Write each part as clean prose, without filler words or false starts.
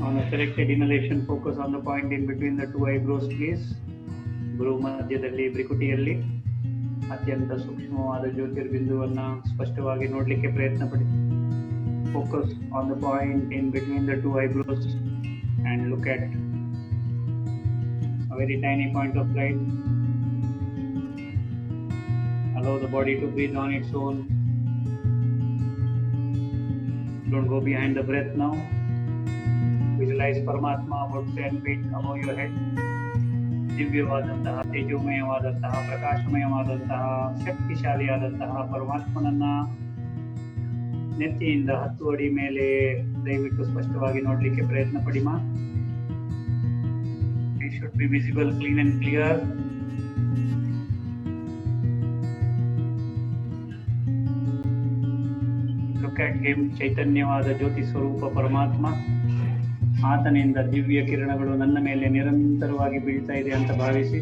On a selected inhalation, focus on the point in between the two eyebrows, please. ಭ್ರೂ ಮಧ್ಯದಲ್ಲಿ ಬ್ರಿಕುಟಿಯಲ್ಲಿ ಅತ್ಯಂತ ಸೂಕ್ಷ್ಮವಾದ ಜ್ಯೋತಿರ್ಬಿಂದುವನ್ನ ಸ್ಪಷ್ಟವಾಗಿ ನೋಡಲಿಕ್ಕೆ ಪ್ರಯತ್ನ ಪಡಿ. Focus on the point in between the two eyebrows and look at a very tiny point of light. Allow the body to breathe on its own. Don't go behind the breath now. Visualize Paramatma about 10 feet above your head. ದಿವ್ಯವಾದಂತಹ ತೇಜೋಮಯವಾದಂತಹ ಪ್ರಕಾಶಮಯವಾದಂತಹ ಶಕ್ತಿಶಾಲಿಯಾದಂತಹ ಪರಮಾತ್ಮನನ್ನ ನೆತ್ತಿಯಿಂದ 10 ಅಡಿ ಮೇಲೆ ದಯವಿಟ್ಟು ಸ್ಪಷ್ಟವಾಗಿ ನೋಡಲಿಕ್ಕೆ ಪ್ರಯತ್ನ ಪಡಿಮಾ. It should be visible, clean and clear. Look at him, ಚೈತನ್ಯವಾದ ಜ್ಯೋತಿ ಸ್ವರೂಪ ಪರಮಾತ್ಮ. ಆತನಿಂದ ದಿವ್ಯ ಕಿರಣಗಳು ನನ್ನ ಮೇಲೆ ನಿರಂತರವಾಗಿ ಬೀಳ್ತಾ ಇದೆ ಅಂತ ಭಾವಿಸಿ.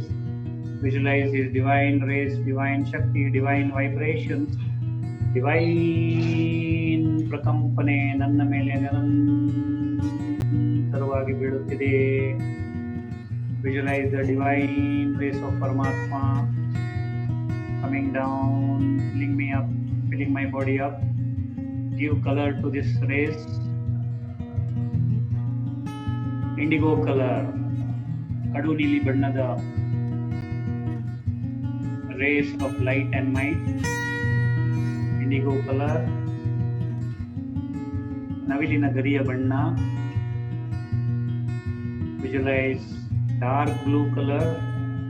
Visualize his divine rays, divine shakti, divine vibrations, divine ಪ್ರಕಂಪನೆ ನನ್ನ ಮೇಲೆ ನಿರಂತರವಾಗಿ ಬೀಳುತ್ತಿದೆ. Visualize the divine rays of Paramatma coming down, filling me up, filling my body up. Give color to this rays. Indigo colour, ಕಡು ನೀಲಿ ಬಣ್ಣದ rays of light and might. Indigo colour, ನವಿಲಿನ ಗರಿಯ ಬಣ್ಣ. Visualise dark blue colour,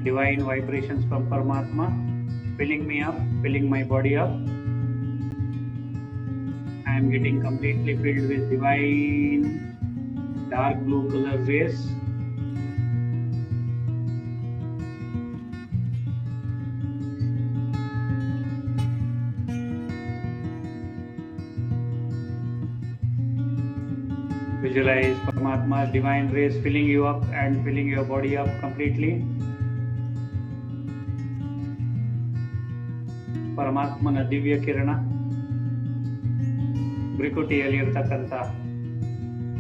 divine vibrations from Paramatma, filling me up, filling my body up. I am getting completely filled with divine dark blue color rays. Visualize Paramatma's divine rays filling you up and filling your body up completely. ಪರಮಾತ್ಮನ ದಿವ್ಯ ಕಿರಣ ಬ್ರಿಕುಟಿಯಲ್ಲಿರ್ತಕ್ಕಂಥ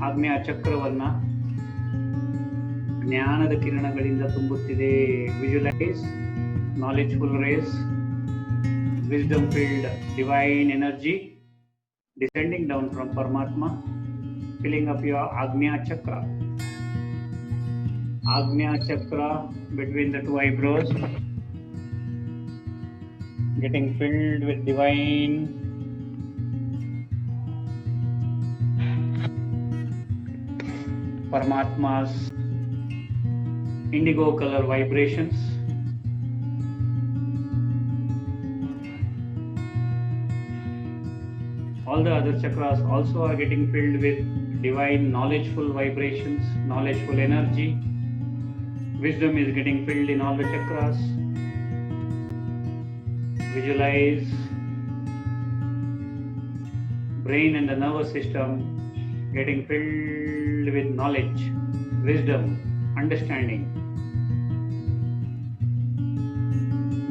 ಆಗ್ನೇಯ ಚಕ್ರವನ್ನ ಜ್ಞಾನದ ಕಿರಣಗಳಿಂದ ತುಂಬುತ್ತಿದೆ. Visualise knowledgeful rays, wisdom field, divine energy descending down from Paramatma, filling up your Agnya Chakra. Agnya Chakra between the two eyebrows, getting filled with divine Paramatma's indigo color vibrations. All the other chakras also are getting filled with divine knowledgeful vibrations, knowledgeful energy. Wisdom is getting filled in all the chakras. Visualize brain and the nervous system getting filled with knowledge, wisdom, understanding.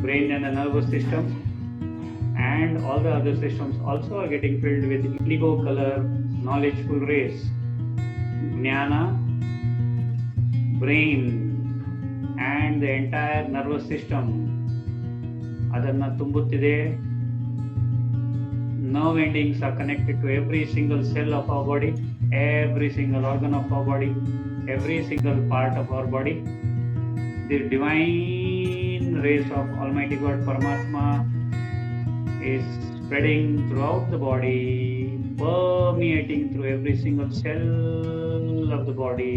Brain and the nervous system and all the other systems also are getting filled with indigo color knowledgeful rays. Jnana, brain and the entire nervous system adanna ತುಂಬುತ್ತಿದೆ. Nerve endings are connected to every single cell of our body, every single organ of our body, every single part of our body. The divine rays of Almighty God Paramatma is spreading throughout the body, permeating through every single cell of the body.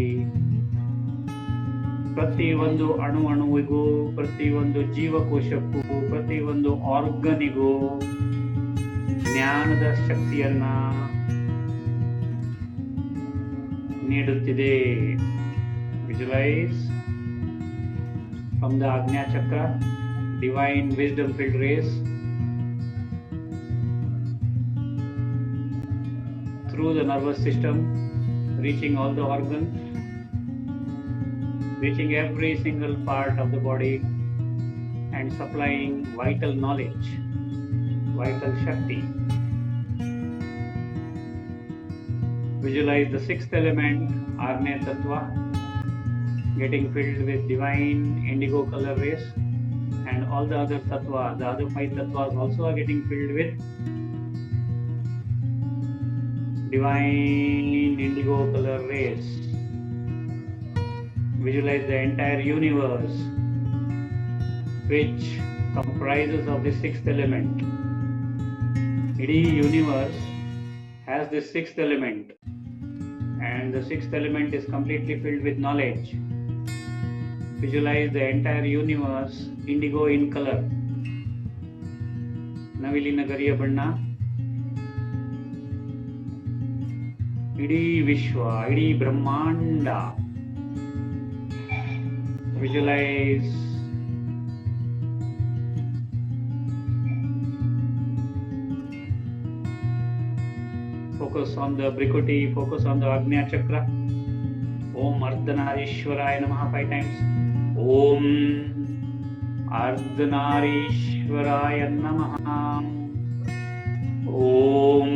ಪ್ರತಿ ಒಂದು ಅಣುವಿಗೂ, ಪ್ರತಿ ಒಂದು ಜೀವಕೋಶಕ್ಕೂ, ಪ್ರತಿ ಒಂದು ಆರ್ಗನಿಗೂ ಜ್ಞಾನದ ಶಕ್ತಿಯನ್ನ ನೀಡುತ್ತಿದೆ. Visualize from the Agnya Chakra divine wisdom filled rays through the nervous system, reaching all the organs, reaching every single part of the body and supplying vital knowledge, vital Shakti. Visualize the sixth element, Agnya Tattva, getting filled with divine indigo color rays, and all the other tattvas, the other 5 tattvas also are getting filled with divine indigo color rays. Visualize the entire universe, which comprises of the sixth element. Idi universe has the sixth element, and the sixth element is completely filled with knowledge. Visualize the entire universe indigo in color. ನವಿಲಿನ ಗರಿಯ ಬಣ್ಣ, ಇಡೀ ವಿಶ್ವ, ಇಡೀ ಬ್ರಹ್ಮಾಂಡ. Visualize focus on the Brikuti, focus on the Agnya Chakra. Om Ardhanarishwaraya Namaha 5 times. Om Ardhanarishwaraya Namaha. Om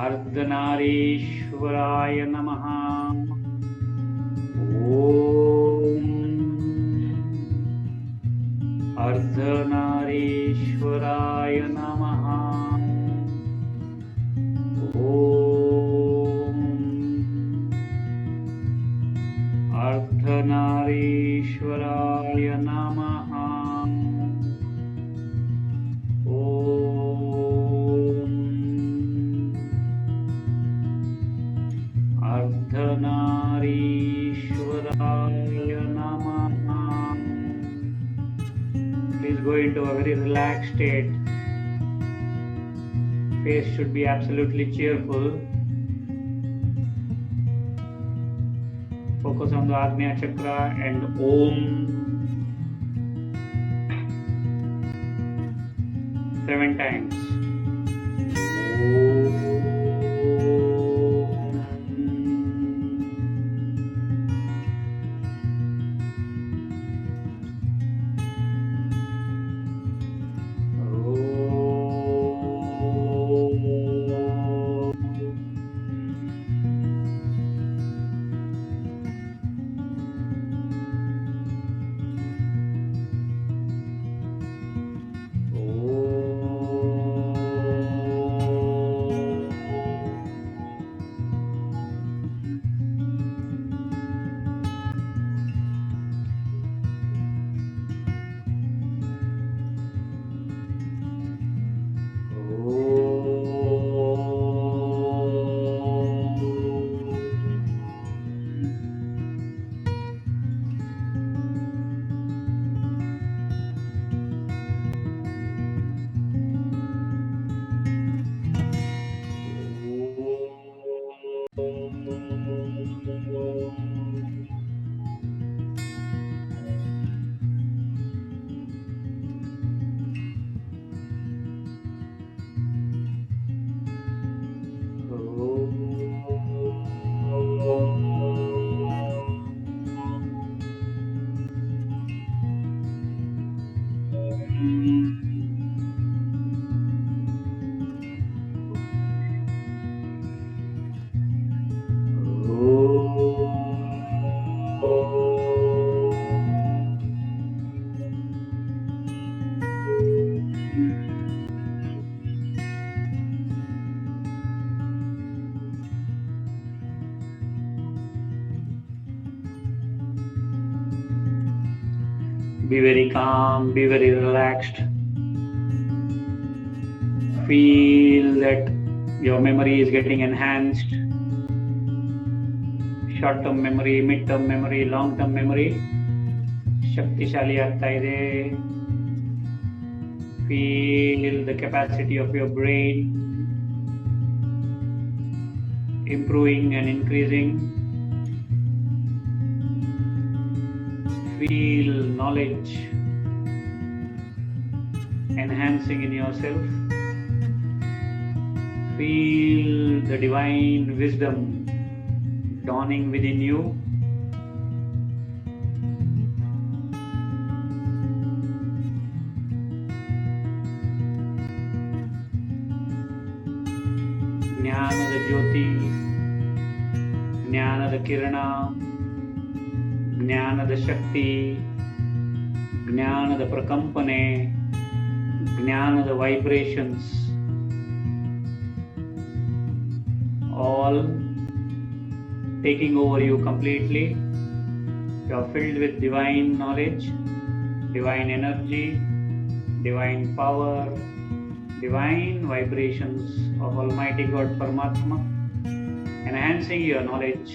Ardhanarishwaraya Namaha. Om Ardhanarishwaraya Namaha. Om Ardhanarishwaraya Namaha. Om Ardhanarishwaraya Namaha. Please go into a very relaxed state. Face should be absolutely cheerful. Focus on the Agnya Chakra and Om 7 times. Be very calm, be very relaxed. Feel that your memory is getting enhanced. Short-term memory, mid-term memory, long-term memory. ಶಕ್ತಿಶಾಲಿ ಆಗ್ತಾ ಇದೆ. Feel the capacity of your brain improving and increasing. Feel knowledge enhancing in yourself. Feel the divine wisdom dawning within you. ಜ್ಞಾನದ ಜ್ಯೋತಿ, ಜ್ಞಾನದ ಕಿರಣ, ಜ್ಞಾನದ ಶಕ್ತಿ, ಜ್ಞಾನದ ಪ್ರಕಂಪನೆ, ಜ್ಞಾನದ vibrations, all taking over you completely. You are filled with divine knowledge, divine energy, divine power, divine vibrations of Almighty God Paramatma, enhancing your knowledge,